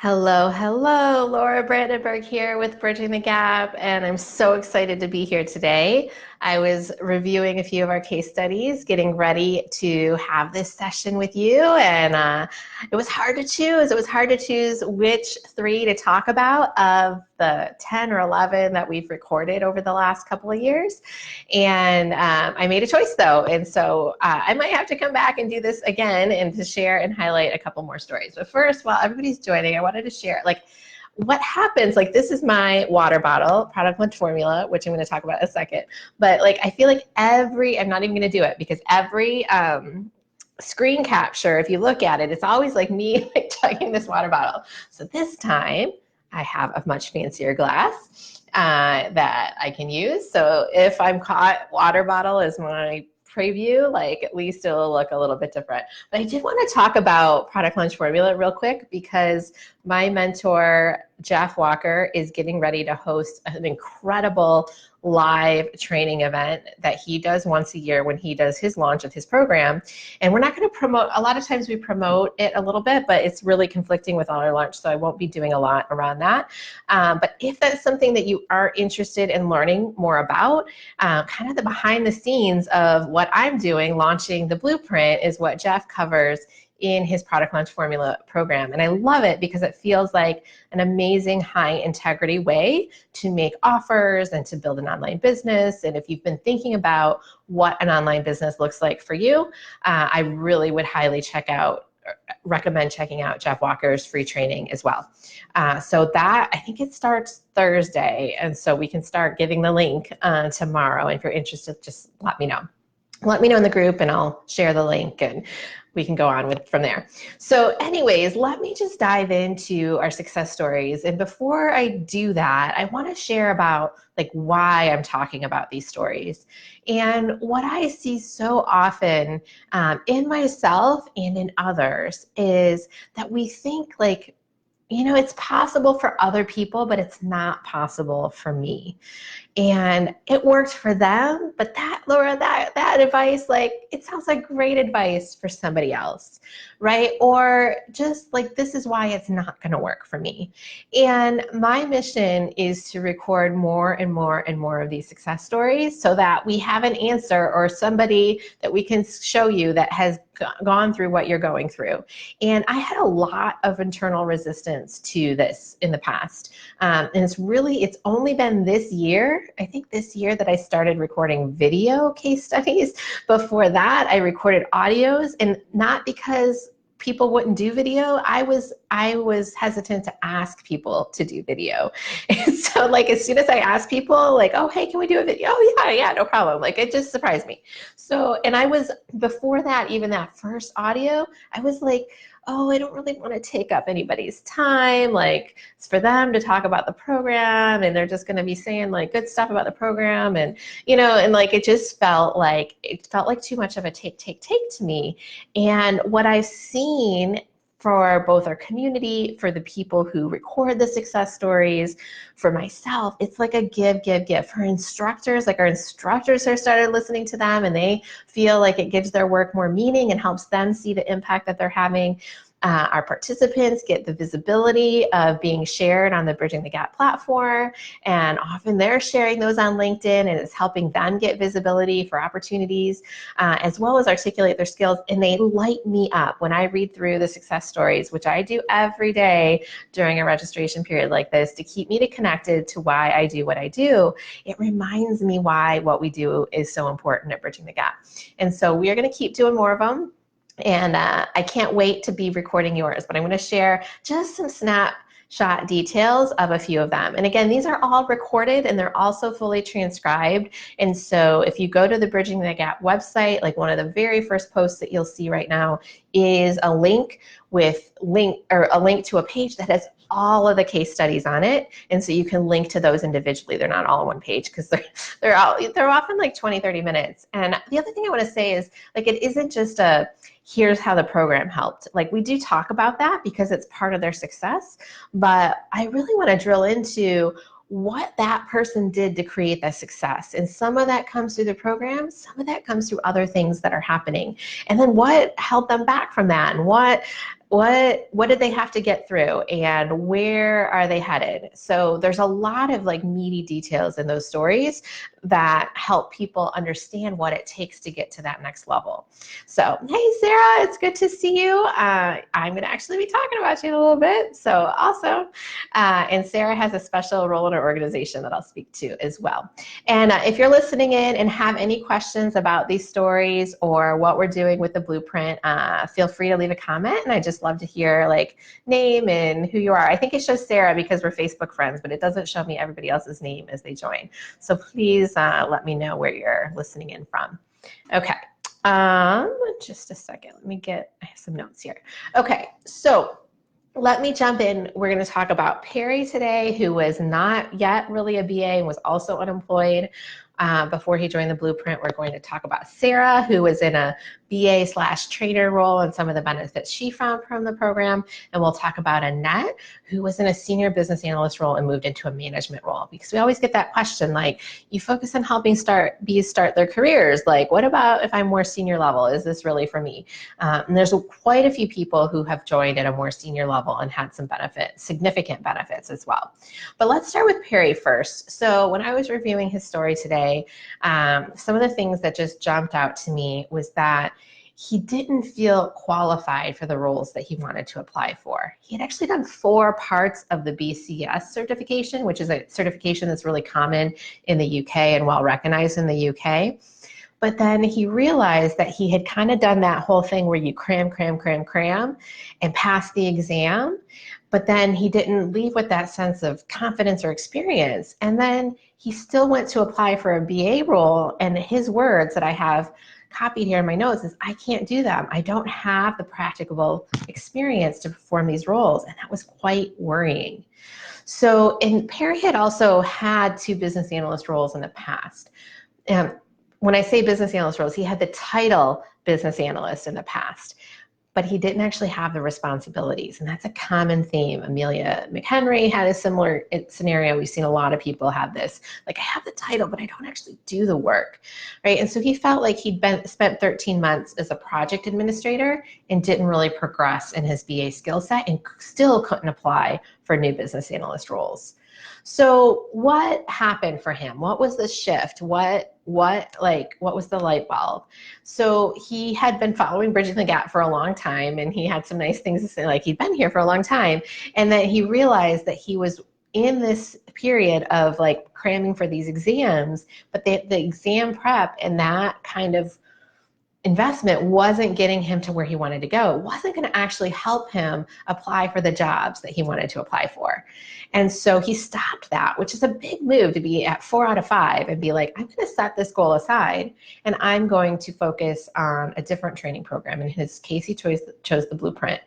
Hello, hello. Laura Brandenburg here with Bridging the Gap, and I'm so excited to be here today. I was reviewing a few of our case studies, getting ready to have this session with you, and it was hard to choose. It was hard to choose which three to talk about of the 10 or 11 that we've recorded over the last couple of years. And I made a choice though, and so I might have to come back and do this again and to share and highlight a couple more stories. But first, while everybody's joining, I wanted to share what happens. Like, this is my water bottle, product lunch formula, which I'm going to talk about in a second. But I feel like I'm not even going to do it because every screen capture, if you look at it, it's always like me chugging this water bottle. So this time I have a much fancier glass that I can use. So if I'm caught water bottle as my preview, at least it'll look a little bit different. But I did want to talk about product lunch formula real quick because my mentor, Jeff Walker, is getting ready to host an incredible live training event that he does once a year when he does his launch of his program. And we're not going to promote, a lot of times we promote it a little bit, but it's really conflicting with all our launch, so I won't be doing a lot around that. But if that's something that you are interested in learning more about, kind of the behind the scenes of what I'm doing, launching the blueprint, is what Jeff covers in his product launch formula program. And I love it because it feels like an amazing high integrity way to make offers and to build an online business. And if you've been thinking about what an online business looks like for you, I really would highly recommend checking out Jeff Walker's free training as well. So that, I think it starts Thursday. And so we can start giving the link tomorrow. If you're interested, just let me know. Let me know in the group and I'll share the link and we can go on from there. So anyways, let me just dive into our success stories. And before I do that, I want to share about why I'm talking about these stories. And what I see so often in myself and in others is that we think it's possible for other people, but it's not possible for me. And it worked for them, but Laura, that advice, it sounds like great advice for somebody else, right? Or just this is why it's not going to work for me. And my mission is to record more and more and more of these success stories so that we have an answer or somebody that we can show you that has gone through what you're going through. And I had a lot of internal resistance to this in the past. And it's only been this year, I think this year, that I started recording video case studies. Before that, I recorded audios, and not because people wouldn't do video. I was hesitant to ask people to do video. And so as soon as I asked people oh, hey, can we do a video? Oh yeah, no problem. It just surprised me. So, and I was, before that, even that first audio, I was oh, I don't really want to take up anybody's time. It's for them to talk about the program and they're just going to be saying good stuff about the program. And, and it just felt like too much of a take to me. And what I've seen for both our community, for the people who record the success stories, for myself, it's like a give. For instructors, our instructors have started listening to them and they feel like it gives their work more meaning and helps them see the impact that they're having. Our participants get the visibility of being shared on the Bridging the Gap platform, and often they're sharing those on LinkedIn, and it's helping them get visibility for opportunities, as well as articulate their skills. And they light me up when I read through the success stories, which I do every day during a registration period like this to keep me connected to why I do what I do. It reminds me why what we do is so important at Bridging the Gap. And so we are going to keep doing more of them. And I can't wait to be recording yours, but I'm going to share just some snapshot details of a few of them. And again, these are all recorded and they're also fully transcribed. And so if you go to the Bridging the Gap website, one of the very first posts that you'll see right now is a link to a page that has all of the case studies on it, and so you can link to those individually. They're not all on one page because they're often 20-30 minutes. And the other thing I want to say is it isn't just here's how the program helped. We do talk about that because it's part of their success, but I really want to drill into what that person did to create that success. And some of that comes through the program, some of that comes through other things that are happening. And then what held them back from that, and what what did they have to get through and where are they headed? So there's a lot of like meaty details in those stories that help people understand what it takes to get to that next level. So, hey, Sarah, it's good to see you. I'm going to actually be talking about you in a little bit. So awesome. And Sarah has a special role in our organization that I'll speak to as well. And if you're listening in and have any questions about these stories or what we're doing with the blueprint, feel free to leave a comment. And I just love to hear like name and who you are. I think it shows Sarah because we're Facebook friends, but it doesn't show me everybody else's name as they join. So please let me know where you're listening in from. Okay. Just a second. I have some notes here. Okay. So let me jump in. We're going to talk about Perry today, who was not yet really a BA and was also unemployed before he joined the blueprint. We're going to talk about Sarah, who was in a BA/trainer role and some of the benefits she found from the program. And we'll talk about Annette, who was in a senior business analyst role and moved into a management role. Because we always get that question, like, you focus on helping bees start their careers. Like, what about if I'm more senior level? Is this really for me? And there's quite a few people who have joined at a more senior level and had some benefits, significant benefits as well. But let's start with Perry first. So when I was reviewing his story today, some of the things that just jumped out to me was that he didn't feel qualified for the roles that he wanted to apply for. He had actually done 4 parts of the BCS certification, which is a certification that's really common in the UK and well recognized in the UK. But then he realized that he had kind of done that whole thing where you cram and pass the exam, but then he didn't leave with that sense of confidence or experience. And then he still went to apply for a BA role, and his words that I have copied here in my notes is, I can't do them. I don't have the practicable experience to perform these roles. And that was quite worrying. So, and Perry had also had 2 business analyst roles in the past. When I say business analyst roles, he had the title business analyst in the past, but he didn't actually have the responsibilities. And that's a common theme. Amelia McHenry had a similar scenario. We've seen a lot of people have this, like, I have the title, but I don't actually do the work, right? And so he felt like he'd spent 13 months as a project administrator and didn't really progress in his BA skill set and still couldn't apply for new business analyst roles. So what happened for him? What was the shift? What was the light bulb? So he had been following Bridging the Gap for a long time, and he had some nice things to say, like he'd been here for a long time, and then he realized that he was in this period of like cramming for these exams, but the exam prep and that kind of investment wasn't getting him to where he wanted to go. It wasn't going to actually help him apply for the jobs that he wanted to apply for. And so he stopped that, which is a big move to be at 4 out of 5 and be like, I'm going to set this goal aside and I'm going to focus on a different training program. In his case, he chose the blueprint.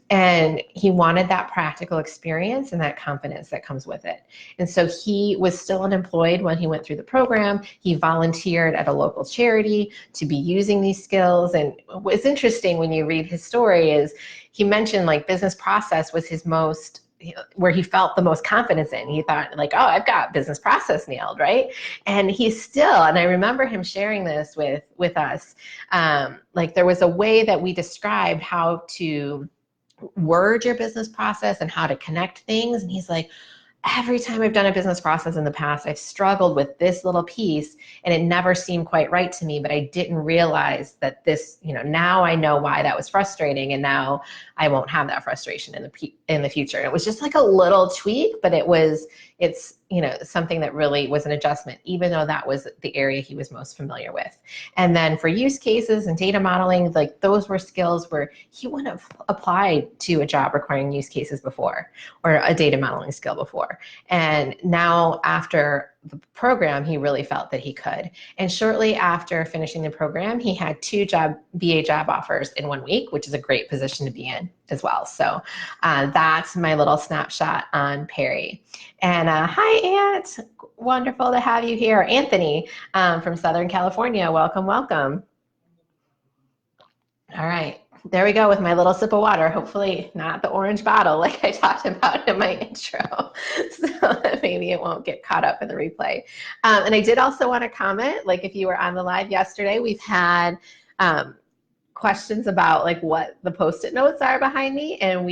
And he wanted that practical experience and that confidence that comes with it. And so he was still unemployed when he went through the program. He volunteered at a local charity to be using these skills. And what's interesting when you read his story is he mentioned like business process was his most, where he felt the most confidence in. He thought like, oh, I've got business process nailed, right? And he's still, and I remember him sharing this with us, like there was a way that we described how to word your business process and how to connect things. And he's like, every time I've done a business process in the past, I've struggled with this little piece and it never seemed quite right to me, but I didn't realize that this, now I know why that was frustrating, and now I won't have that frustration in the future. It was just like a little tweak, but it's something that really was an adjustment, even though that was the area he was most familiar with. And then for use cases and data modeling, like those were skills where he wouldn't have applied to a job requiring use cases before or a data modeling skill before. And now after the program, he really felt that he could. And shortly after finishing the program, he had 2 BA job offers in 1 week, which is a great position to be in as well. So that's my little snapshot on Perry. And hi, Aunt. Wonderful to have you here. Anthony from Southern California. Welcome, welcome. All right. There we go with my little sip of water. Hopefully not the orange bottle like I talked about in my intro, so that maybe it won't get caught up in the replay. And I did also want to comment, like if you were on the live yesterday, we've had questions about like what the Post-it notes are behind me, and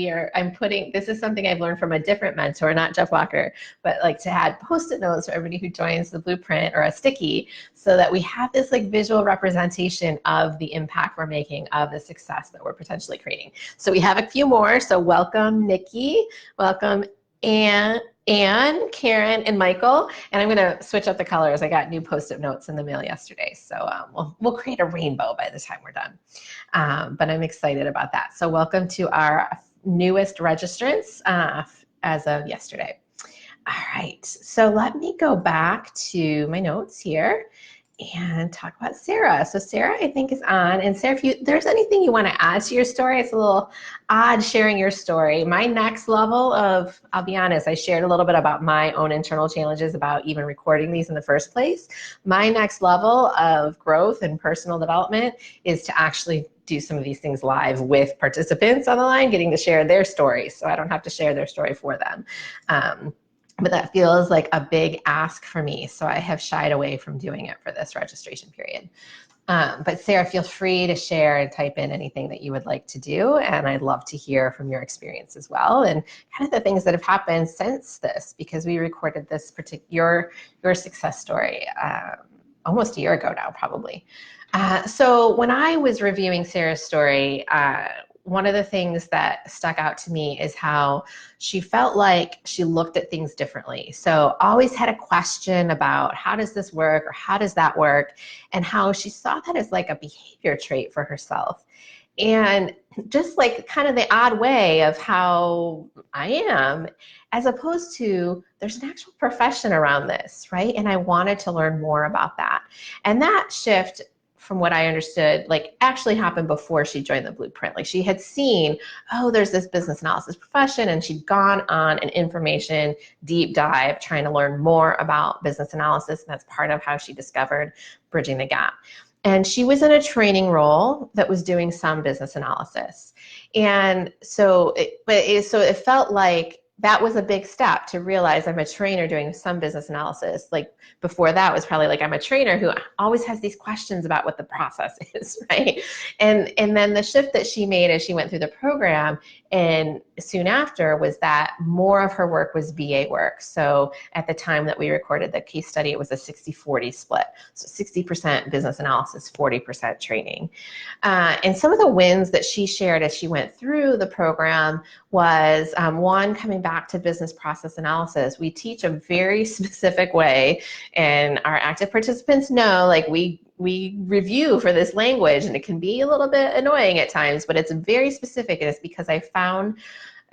this is something I've learned from a different mentor, not Jeff Walker, but like to add Post-it notes for everybody who joins the blueprint or a sticky, so that we have this like visual representation of the impact we're making, of the success that we're potentially creating. So we have a few more. So welcome Nikki, welcome Anne, Karen, and Michael. And I'm going to switch up the colors. I got new Post-it notes in the mail yesterday. So we'll create a rainbow by the time we're done. But I'm excited about that. So welcome to our newest registrants as of yesterday. All right. So let me go back to my notes here and talk about Sara. So Sara, I think, is on. And Sara, if there's anything you want to add to your story, it's a little odd sharing your story. My next level of, I'll be honest, I shared a little bit about my own internal challenges about even recording these in the first place. My next level of growth and personal development is to actually do some of these things live with participants on the line, getting to share their stories, so I don't have to share their story for them. But that feels like a big ask for me, so I have shied away from doing it for this registration period. But Sara, feel free to share and type in anything that you would like to do, and I'd love to hear from your experience as well, and kind of the things that have happened since this, because we recorded this your success story almost a year ago now, probably. So when I was reviewing Sara's story, one of the things that stuck out to me is how she felt like she looked at things differently. So always had a question about how does this work or how does that work, and how she saw that as like a behavior trait for herself. And just like kind of the odd way of how I am, as opposed to there's an actual profession around this, right? And I wanted to learn more about that. And that shift, from what I understood, like actually happened before she joined the blueprint. Like she had seen, oh, there's this business analysis profession, and she'd gone on an information deep dive trying to learn more about business analysis, and that's part of how she discovered Bridging the Gap. And she was in a training role that was doing some business analysis. And so it felt like that was a big step to realize I'm a trainer doing some business analysis. Like before that was probably like I'm a trainer who always has these questions about what the process is, right? And then the shift that she made as she went through the program and soon after was that more of her work was BA work. So at the time that we recorded the case study, it was a 60-40 split. So 60% business analysis, 40% training. And some of the wins that she shared as she went through the program was one, coming back to business process analysis. We teach a very specific way, and our active participants know, like we review for this language, and it can be a little bit annoying at times, but it's very specific, and it's because I found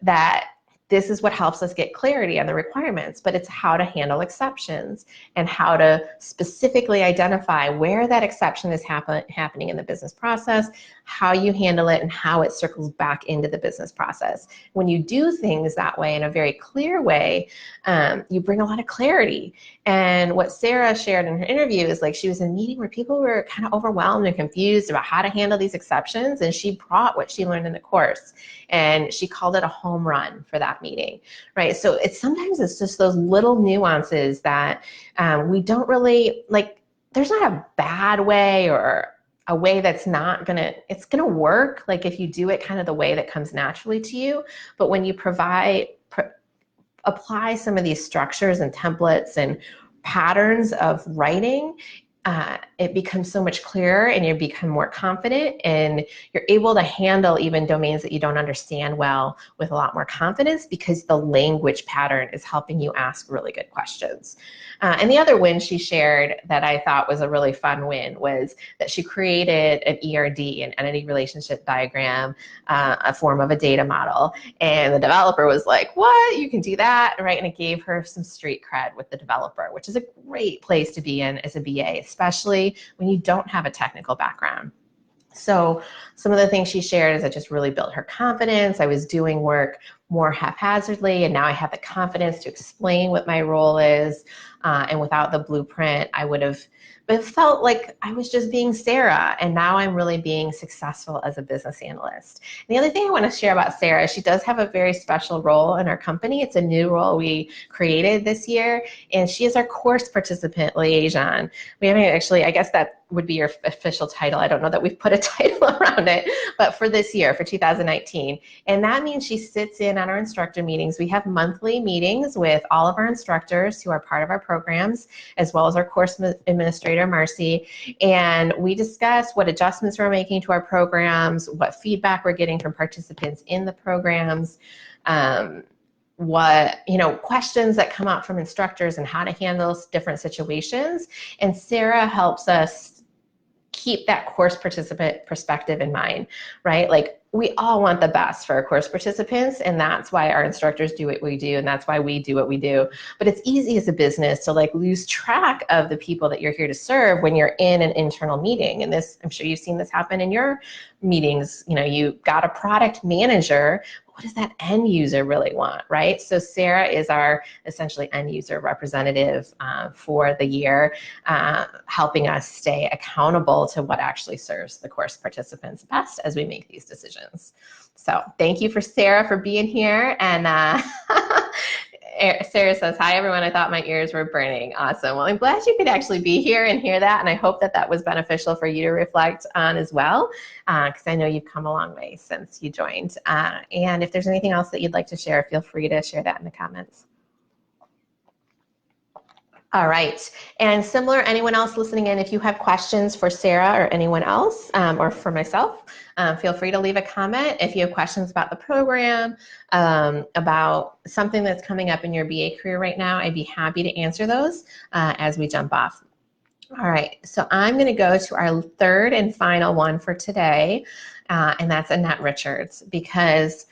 that this is what helps us get clarity on the requirements, but it's how to handle exceptions and how to specifically identify where that exception is happening in the business process, how you handle it, and how it circles back into the business process. When you do things that way in a very clear way, you bring a lot of clarity. And what Sara shared in her interview is like she was in a meeting where people were kind of overwhelmed and confused about how to handle these exceptions, and she brought what she learned in the course, and she called it a home run for that meeting, right? So sometimes it's just those little nuances that we don't really, like, there's not a bad way or a way that's not gonna, it's gonna work, like if you do it kind of the way that comes naturally to you. But when you apply some of these structures and templates and patterns of writing, it becomes so much clearer, and you become more confident, and you're able to handle even domains that you don't understand well with a lot more confidence, because the language pattern is helping you ask really good questions. And the other win she shared that I thought was a really fun win was that she created an ERD, an entity relationship diagram, a form of a data model. And the developer was like, what? You can do that, right? And it gave her some street cred with the developer, which is a great place to be in as a BA, especially when you don't have a technical background. So some of the things she shared is it just really built her confidence. I was doing work more haphazardly, and now I have the confidence to explain what my role is. And without the blueprint, I would have felt like I was just being Sara, and now I'm really being successful as a business analyst. And the other thing I want to share about Sara, she does have a very special role in our company. It's a new role we created this year, and she is our course participant liaison. We haven't actually, I guess that would be your official title. I don't know that we've put a title around it, but for this year, for 2019. And that means she sits in on our instructor meetings. We have monthly meetings with all of our instructors who are part of our programs, as well as our course administrator, Marcy. And we discuss what adjustments we're making to our programs, what feedback we're getting from participants in the programs, what, questions that come up from instructors and how to handle different situations. And Sara helps us keep that course participant perspective in mind, right? Like, we all want the best for our course participants, and that's why our instructors do what we do, and that's why we do what we do. But it's easy as a business to lose track of the people that you're here to serve when you're in an internal meeting. And this, I'm sure you've seen this happen in your meetings. You got a product manager. What does that end user really want, right? So Sara is our essentially end user representative for the year, helping us stay accountable to what actually serves the course participants best as we make these decisions. So thank you for Sara for being here. And Sara says, hi everyone, I thought my ears were burning. Awesome. Well, I'm glad you could actually be here and hear that, and I hope that that was beneficial for you to reflect on as well, because I know you've come a long way since you joined. And if there's anything else that you'd like to share, feel free to share that in the comments. All right, and similar, anyone else listening in, if you have questions for Sara or anyone else, or for myself, feel free to leave a comment. If you have questions about the program, about something that's coming up in your BA career right now, I'd be happy to answer those as we jump off. All right, so I'm going to go to our third and final one for today, and that's Annette Richards, because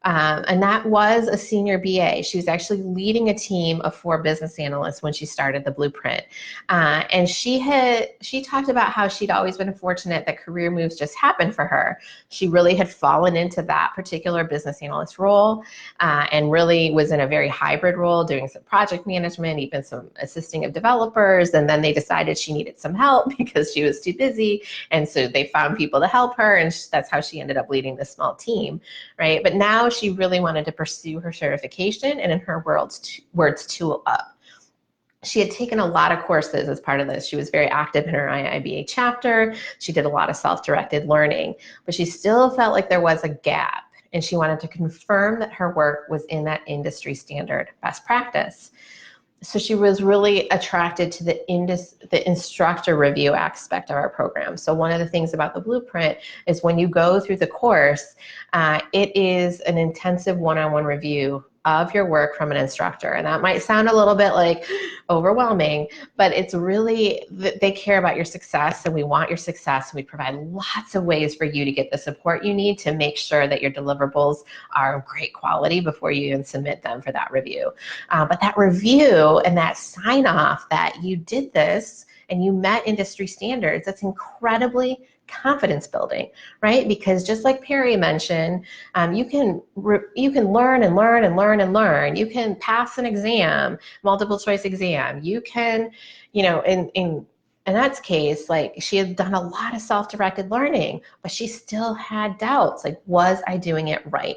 Annette was a senior BA. She was actually leading a team of 4 business analysts when she started the blueprint. And she talked about how she'd always been fortunate that career moves just happened for her. She really had fallen into that particular business analyst role, and really was in a very hybrid role, doing some project management, even some assisting of developers. And then they decided she needed some help because she was too busy. And so they found people to help her, and that's how she ended up leading this small team, right? But now she really wanted to pursue her certification, and in her words, tool up. She had taken a lot of courses as part of this. She was very active in her IIBA chapter. She did a lot of self-directed learning, but she still felt like there was a gap, and she wanted to confirm that her work was in that industry standard best practice. So she was really attracted to the instructor review aspect of our program. So one of the things about the blueprint is when you go through the course, it is an intensive one-on-one review of your work from an instructor. And that might sound a little bit like overwhelming, but it's really, they care about your success, and we want your success. And we provide lots of ways for you to get the support you need to make sure that your deliverables are of great quality before you even submit them for that review. But that review and that sign off that you did this and you met industry standards, that's incredibly confidence building, right? Because just like Perry mentioned, you can learn and learn and learn and learn. You can pass an exam, multiple choice exam. You can, in Annette's case, she had done a lot of self-directed learning, but she still had doubts, was I doing it right?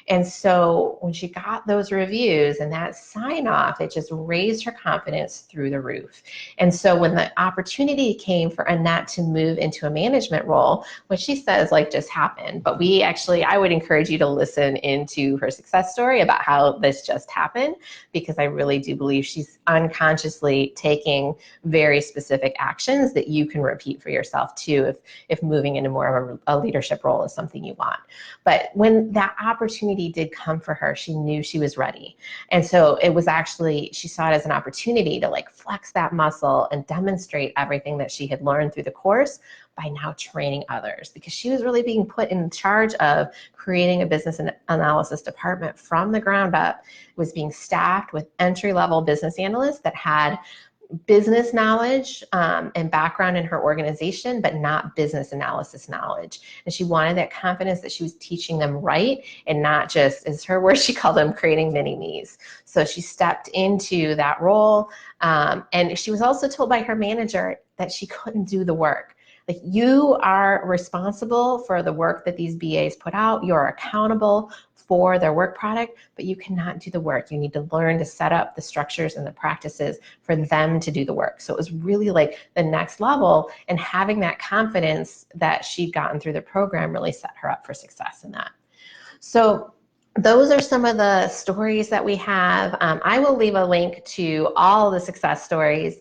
And so when she got those reviews and that sign off, it just raised her confidence through the roof. And so when the opportunity came for Annette to move into a management role, which she says just happened, but I would encourage you to listen into her success story about how this just happened, because I really do believe she's unconsciously taking very specific actions that you can repeat for yourself too, if moving into more of a leadership role is something you want. But when that opportunity did come for her, she knew she was ready. And so it was actually, she saw it as an opportunity to flex that muscle and demonstrate everything that she had learned through the course by now training others, because she was really being put in charge of creating a business analysis department from the ground up. It was being staffed with entry-level business analysts that had business knowledge and background in her organization, but not business analysis knowledge. And she wanted that confidence that she was teaching them right and not just, as her word, she called them creating mini-me's. So she stepped into that role. And she was also told by her manager that she couldn't do the work. Like, you are responsible for the work that these BAs put out. You're accountable for their work product, but you cannot do the work. You need to learn to set up the structures and the practices for them to do the work. So it was really like the next level, and having that confidence that she'd gotten through the program really set her up for success in that. So those are some of the stories that we have. I will leave a link to all the success stories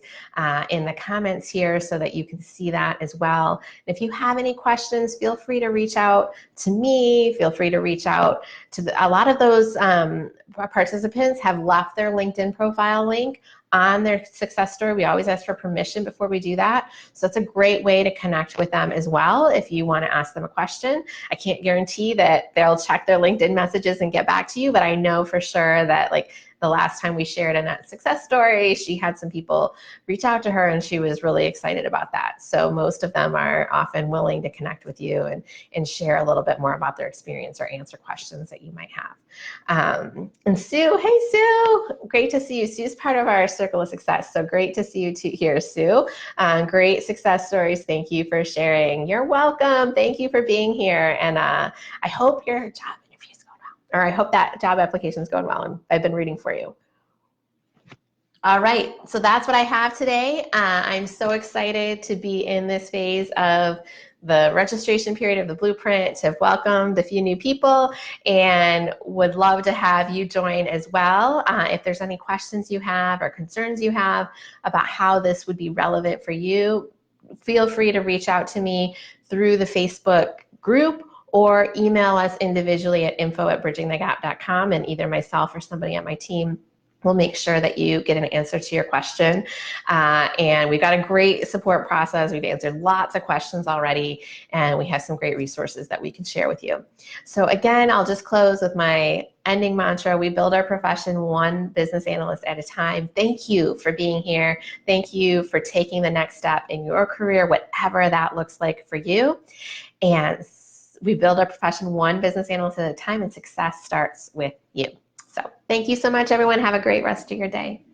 in the comments here so that you can see that as well. If you have any questions, feel free to reach out to me. Feel free to reach out to a lot of those participants have left their LinkedIn profile link on their success story. We always ask for permission before we do that. So it's a great way to connect with them as well if you want to ask them a question. I can't guarantee that they'll check their LinkedIn messages and get back to you, but I know for sure that, like, the last time we shared Annette's success story, she had some people reach out to her and she was really excited about that. So most of them are often willing to connect with you and share a little bit more about their experience or answer questions that you might have. And Sue, hey Sue, great to see you. Sue's part of our Circle of Success, so great to see you here, Sue. Great success stories. Thank you for sharing. You're welcome. Thank you for being here. And I hope your job interview is going well, or I hope that job application is going well, and I've been rooting for you. All right, so that's what I have today. I'm so excited to be in this phase of the registration period of the blueprint, to have welcomed a few new people, and would love to have you join as well. If there's any questions you have or concerns you have about how this would be relevant for you, feel free to reach out to me through the Facebook group or email us individually at info@bridgingthegap.com, and either myself or somebody on my team will make sure that you get an answer to your question. And we've got a great support process. We've answered lots of questions already, and we have some great resources that we can share with you. So again, I'll just close with my ending mantra. We build our profession one business analyst at a time. Thank you for being here. Thank you for taking the next step in your career, whatever that looks like for you. And we build our profession one business analyst at a time, and success starts with you. So thank you so much, everyone. Have a great rest of your day.